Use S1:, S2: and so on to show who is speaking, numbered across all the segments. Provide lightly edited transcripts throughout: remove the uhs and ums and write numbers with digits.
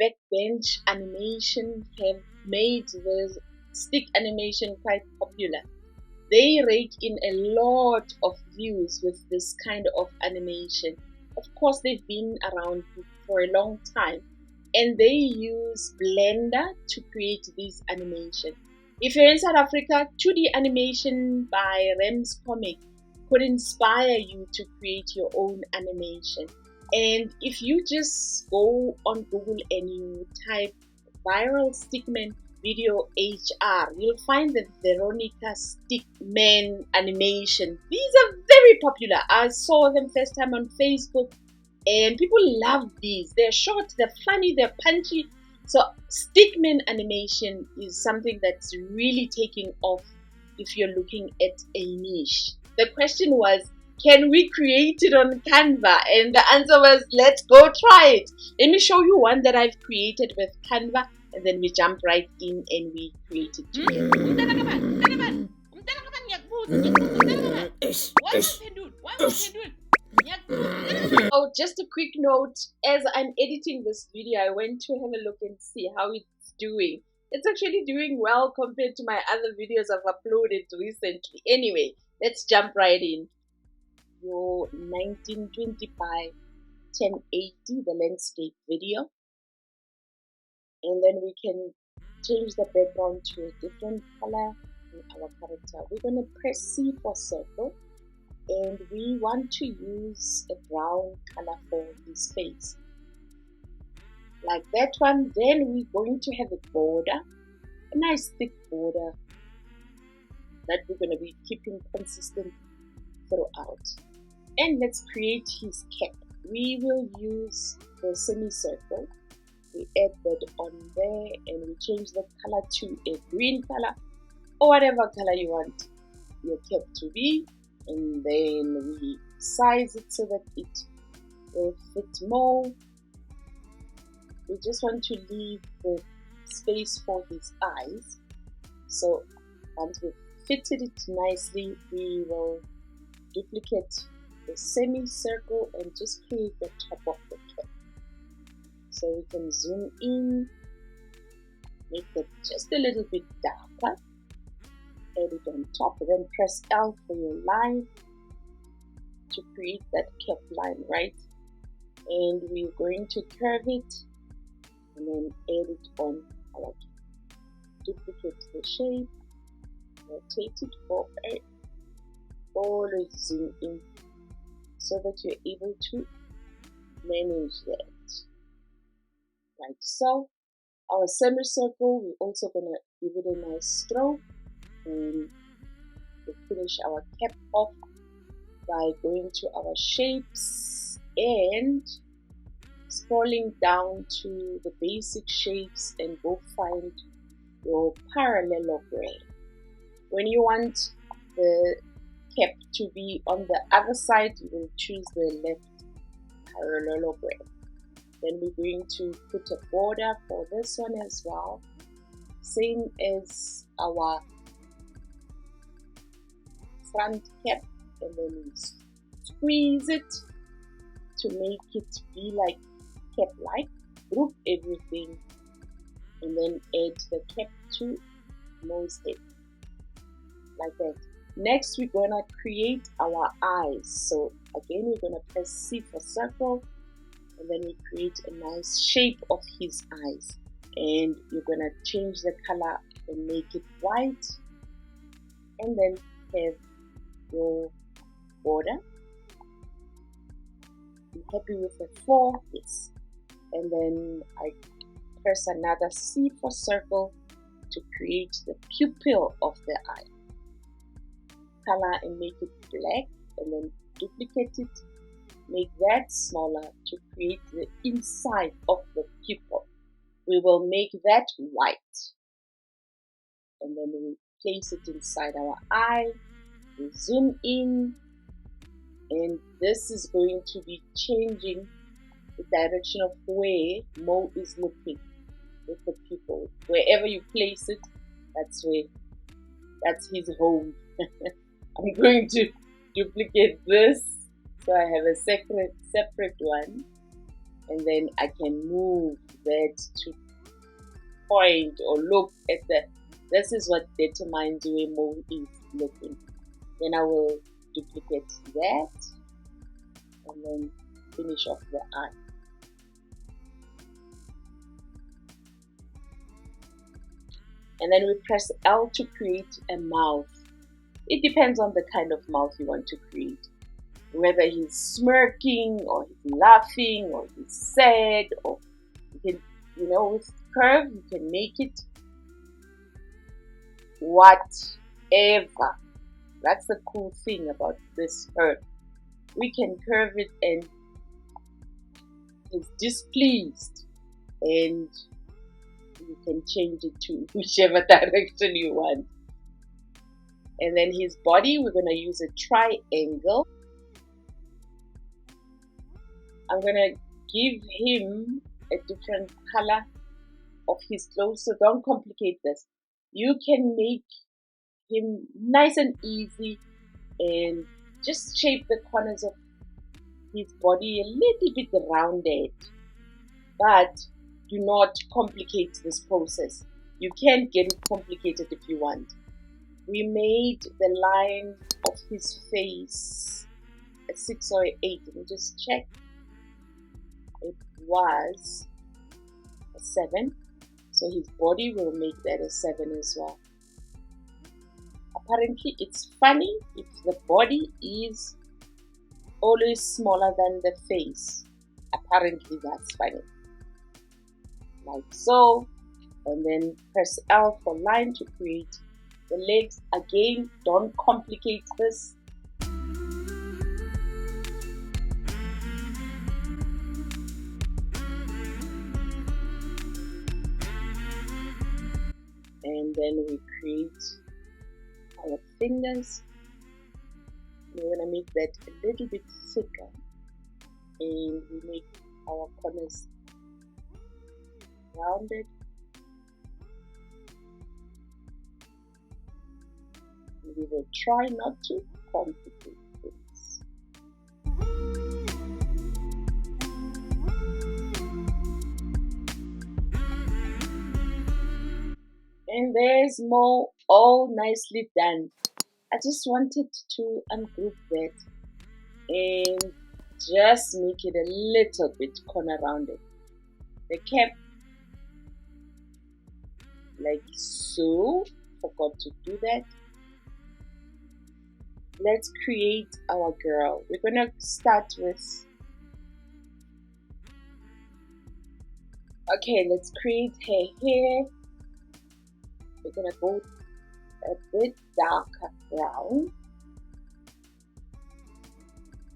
S1: backbench animation have made the stick animation quite popular. They rake in a lot of views with this kind of animation. Of course, they've been around for a long time, and they use Blender to create these animation. If you're in South Africa, 2D animation by Rems Comic could inspire you to create your own animation. And if you just go on Google and you type viral Stickman video HR, you'll find the Veronica Stickman animation. These are very popular. I saw them first time on Facebook, and people love these. They're short, they're funny, they're punchy. So Stickman animation is something that's really taking off if you're looking at a niche. The question was, can we create it on Canva? And the answer was, let's go try it. Let me show you one that I've created with Canva, and then we jump right in and we create it together. Oh, just a quick note, as I'm editing this video, I went to have a look and see how it's doing. It's actually doing well compared to my other videos I've uploaded recently. Anyway, let's jump right in. Your 1920 by 1080, the landscape video. And then we can change the background to a different color in our character. We're going to press C for circle. And we want to use a brown color for his face. Like that one. Then we're going to have a border, a nice thick border that we're going to be keeping consistent throughout. And let's create his cap. We will use the semicircle. We add that on there and we change the color to a green color or whatever color you want your cap to be. And then we size it so that it will fit more. We just want to leave the space for his eyes. So once we've fitted it nicely, we will duplicate the semicircle and just create the top of the cap. So we can zoom in, make it just a little bit darker, add it on top, then press L for your line to create that cap line, right? And we're going to curve it and then add it on our cap. Duplicate the shape, rotate it forward, always zoom in so that you're able to manage that. Like so. Our semicircle, we're also going to give it a nice stroke, and we'll finish our cap off by going to our shapes and scrolling down to the basic shapes and go find your parallelogram. When you want the cap to be on the other side, you will choose the left parallelogram. Then we're going to put a border for this one as well, same as our front cap, and then we squeeze it to make it be like cap-like. Group everything and then add the cap to nose head like that. Next, we're gonna create our eyes. So again, we're gonna press C for circle, and then we create a nice shape of his eyes. And you're gonna change the color and make it white, and then have your border. I'm happy with the 4, yes. And then I press another C for circle to create the pupil of the eye. Color and make it black, and then duplicate it, make that smaller to create the inside of the pupil. We will make that white, and then we place it inside our eye. We zoom in, and this is going to be changing the direction of where Mo is looking with the pupil. Wherever you place it, that's his home. I'm going to duplicate this so I have a separate one, and then I can move that to point or look at this is what determines where Mo is looking. Then I will duplicate that and then finish off the eye. And then we press L to create a mouth. It depends on the kind of mouth you want to create. Whether he's smirking or he's laughing or he's sad, or you can, with curve, you can make it whatever. That's the cool thing about this curve. We can curve it and he's displeased, and you can change it to whichever direction you want. And then his body, we're going to use a triangle. I'm going to give him a different color of his clothes, so don't complicate this. You can make him nice and easy and just shape the corners of his body a little bit rounded, but do not complicate this process. You can get it complicated if you want. We made the line of his face a 6 or 8. Let me just check. It was a 7. So his body will make that a 7 as well. Apparently it's funny if the body is always smaller than the face. Apparently that's funny. Like so. And then press L for line to create the legs. Again, don't complicate this. And then we create our fingers. We're going to make that a little bit thicker, and we make our corners rounded. We will try not to complicate things. And there's more, all nicely done. I just wanted to ungroup that and just make it a little bit corner rounded. The cap, like so. Forgot to do that. Let's create our girl. We're gonna start with, okay, let's create her hair. We're gonna go a bit darker brown,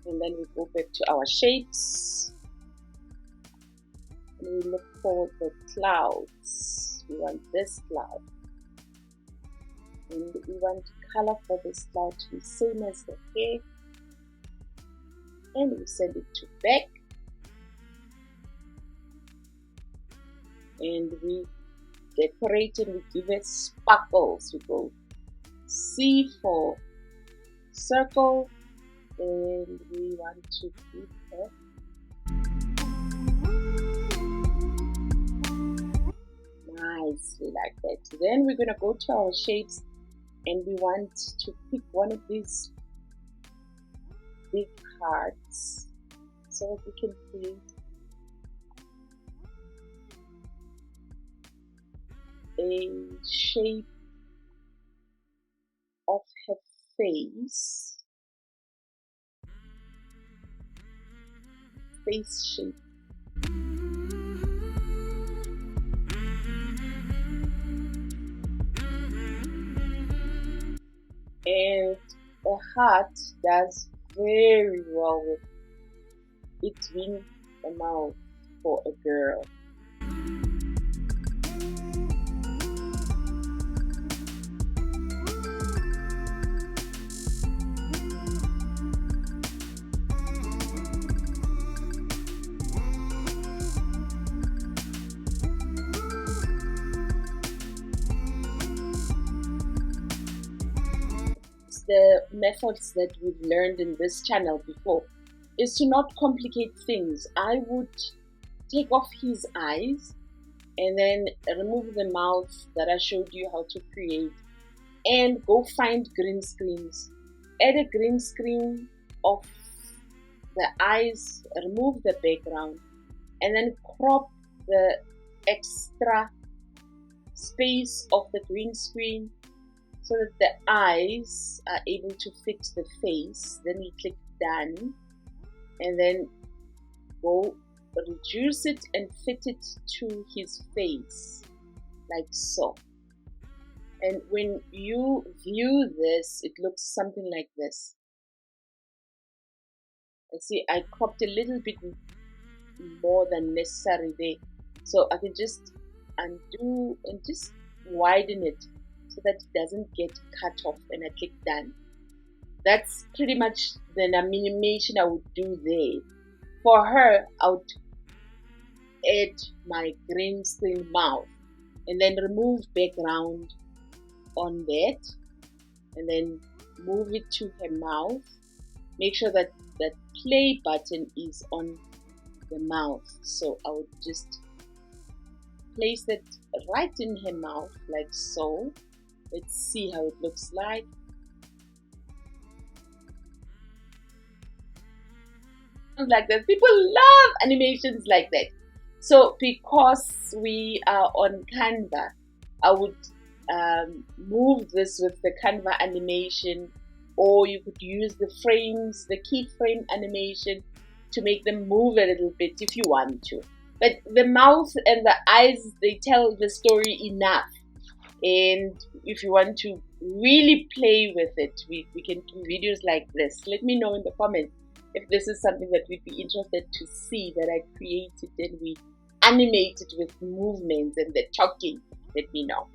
S1: and then we go back to our shapes, and we look for the clouds. We want this cloud, and we want color for this cloud to be same as the hair, and we send it to back, and we decorate and we give it sparkles. We go C for circle, and we want to give her nicely like that. Then we're gonna go to our shapes, and we want to pick one of these big hearts so that we can create a shape of her face shape. And a heart does very well with it being a mouth for a girl. The methods that we've learned in this channel before is to not complicate things. I would take off his eyes and then remove the mouth that I showed you how to create, and go find green screens. Add a green screen of the eyes, remove the background, and then crop the extra space of the green screen so that the eyes are able to fit the face. Then we click done, and then go reduce it and fit it to his face like so. And when you view this, it looks something like this. See, I cropped a little bit more than necessary there, so I can just undo and just widen it so that it doesn't get cut off, and I click done. That's pretty much the animation I would do there. For her, I would add my green screen mouth and then remove background on that, and then move it to her mouth. Make sure that the play button is on the mouth. So I would just place it right in her mouth like so. Let's see how it looks like. Like that. People love animations like that. So because we are on Canva, I would move this with the Canva animation, or you could use the frames, the keyframe animation, to make them move a little bit if you want to. But the mouth and the eyes, they tell the story enough. And if you want to really play with it, we can do videos like this. Let me know in the comments if this is something that we'd be interested to see, that I created and we animated with movements and the talking. Let me know.